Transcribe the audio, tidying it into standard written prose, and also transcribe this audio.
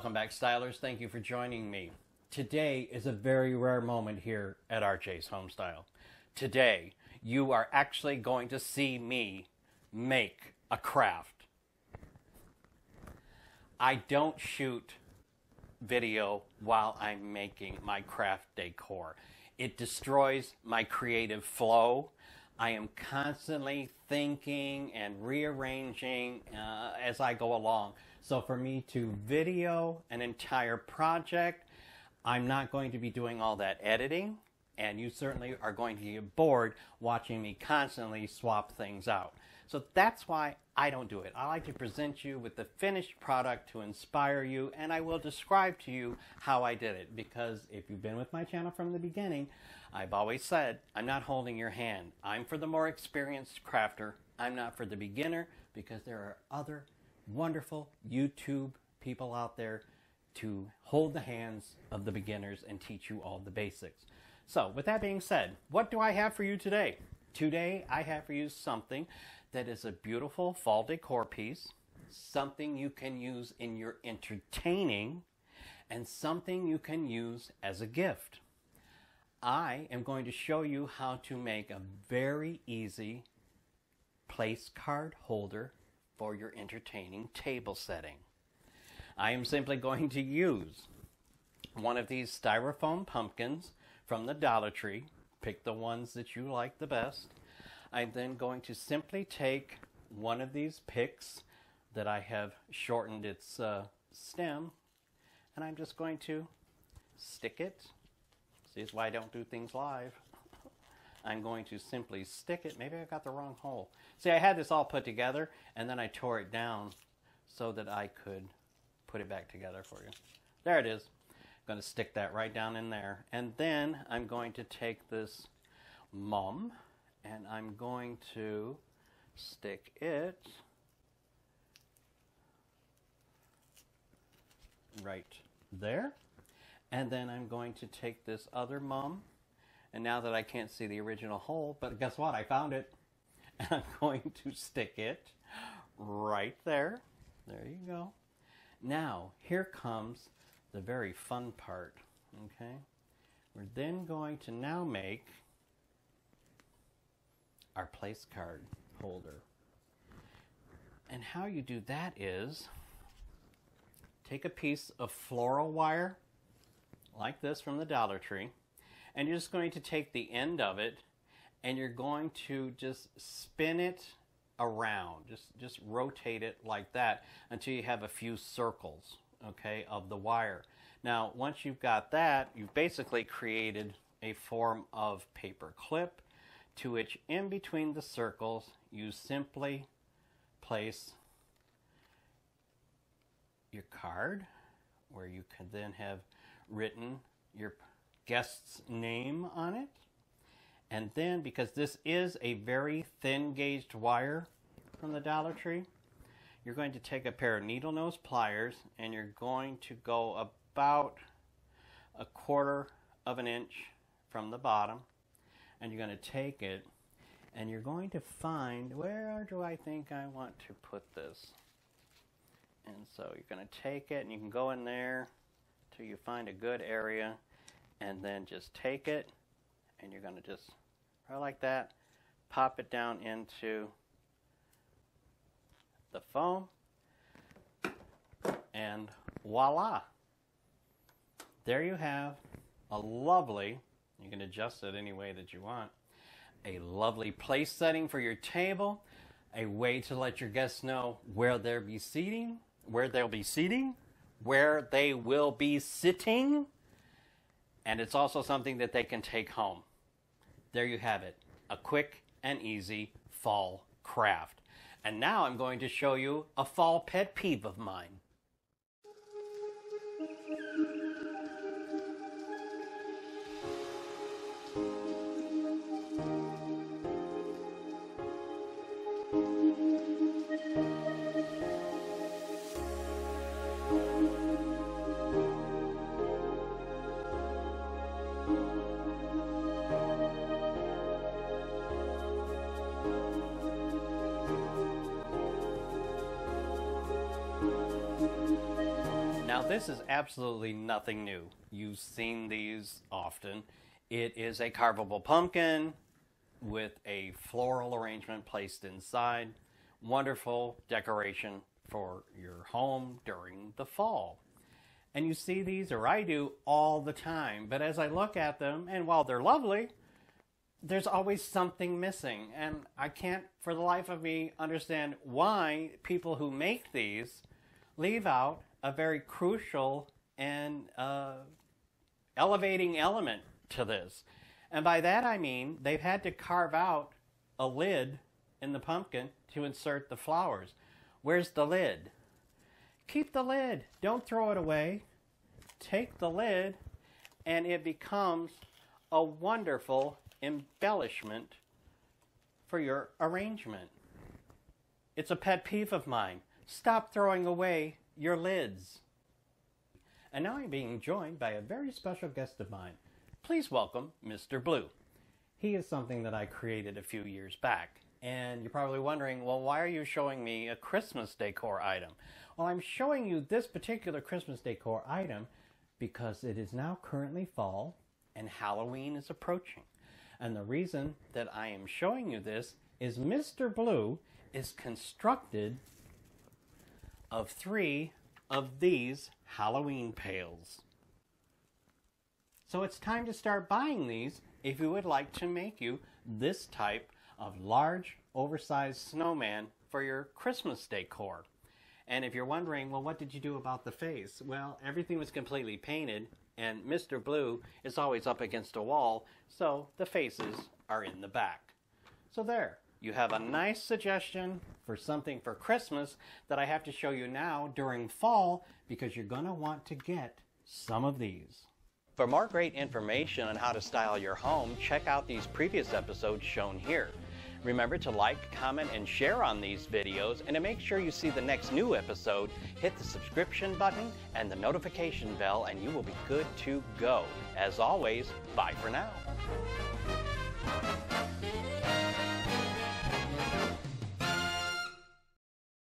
Welcome back, stylers. Thank you for joining me. Today is a very rare moment here at RJ's Homestyle. Today, you are actually going to see me make a craft. I don't shoot video while I'm making my craft decor. It destroys my creative flow. I am constantly thinking and rearranging as I go along. So for me to video an entire project, I'm not going to be doing all that editing, and you certainly are going to get bored watching me constantly swap things out. So that's why I don't do it. I like to present you with the finished product to inspire you, and I will describe to you how I did it, because if you've been with my channel from the beginning, I've always said I'm not holding your hand. I'm for the more experienced crafter. I'm not for the beginner, because there are other wonderful YouTube people out there to hold the hands of the beginners and teach you all the basics. So with that being said, what do I have for you today? Today I have for you something that is a beautiful fall decor piece, something you can use in your entertaining, and something you can use as a gift. I am going to show you how to make a very easy place card holder for your entertaining table setting. I am simply going to use one of these styrofoam pumpkins from the Dollar Tree. Pick the ones that you like the best. I'm then going to simply take one of these picks that I have shortened its stem, and I'm just going to stick it. See, that's why I don't do things live. I'm going to simply stick it. Maybe I got the wrong hole. See, I had this all put together, and then I tore it down so that I could put it back together for you. There it is. I'm going to stick that right down in there. And then I'm going to take this mum, and I'm going to stick it right there. And then I'm going to take this other mum, and now that I can't see the original hole, but guess what? I found it. And I'm going to stick it right there. There you go. Now, here comes the very fun part, okay? We're then going to now make our place card holder. And how you do that is take a piece of floral wire like this from the Dollar Tree, and you're just going to take the end of it and you're going to just spin it around, just rotate it like that until you have a few circles, okay, of the wire. Now once you've got that, you've basically created a form of paper clip to which in between the circles you simply place your card, where you can then have written your guest's name on it. And then, because this is a very thin gauged wire from the Dollar Tree, you're going to take a pair of needle nose pliers and you're going to go about 1/4 of an inch from the bottom, and you're going to take it and you're going to find, where do I think I want to put this? And so you're going to take it and you can go in there till you find a good area, and then just take it and you're going to just, right like that, pop it down into the foam, and voila! There you have a lovely, you can adjust it any way that you want, a lovely place setting for your table, a way to let your guests know where they'll be seating, where they will be sitting, and it's also something that they can take home. There you have it, a quick and easy fall craft. And now I'm going to show you a fall pet peeve of mine. this is absolutely nothing new. You've seen these often. It is a carvable pumpkin with a floral arrangement placed inside. Wonderful decoration for your home during the fall. And you see these, or I do, all the time. But as I look at them, and while they're lovely, there's always something missing. And I can't, for the life of me, understand why people who make these leave out a very crucial and elevating element to this. And by that I mean they've had to carve out a lid in the pumpkin to insert the flowers. Where's the lid? Keep the lid. Don't throw it away. Take the lid and it becomes a wonderful embellishment for your arrangement. It's a pet peeve of mine. Stop throwing away your lids. And now I'm being joined by a very special guest of mine. Please welcome Mr. Blue. He is something that I created a few years back. And you're probably wondering, well, why are you showing me a Christmas decor item? Well, I'm showing you this particular Christmas decor item because it is now currently fall and Halloween is approaching. And the reason that I am showing you this is Mr. Blue is constructed of 3 of these Halloween pails. So it's time to start buying these if you would like to make you this type of large, oversized snowman for your Christmas decor. And if you're wondering, well, what did you do about the face? Well, everything was completely painted, and Mr. Blue is always up against a wall, so the faces are in the back. So there, you have a nice suggestion for something for Christmas that I have to show you now during fall because you're going to want to get some of these. For more great information on how to style your home, check out these previous episodes shown here. Remember to like, comment, and share on these videos, and to make sure you see the next new episode, hit the subscription button and the notification bell, and you will be good to go. As always, bye for now.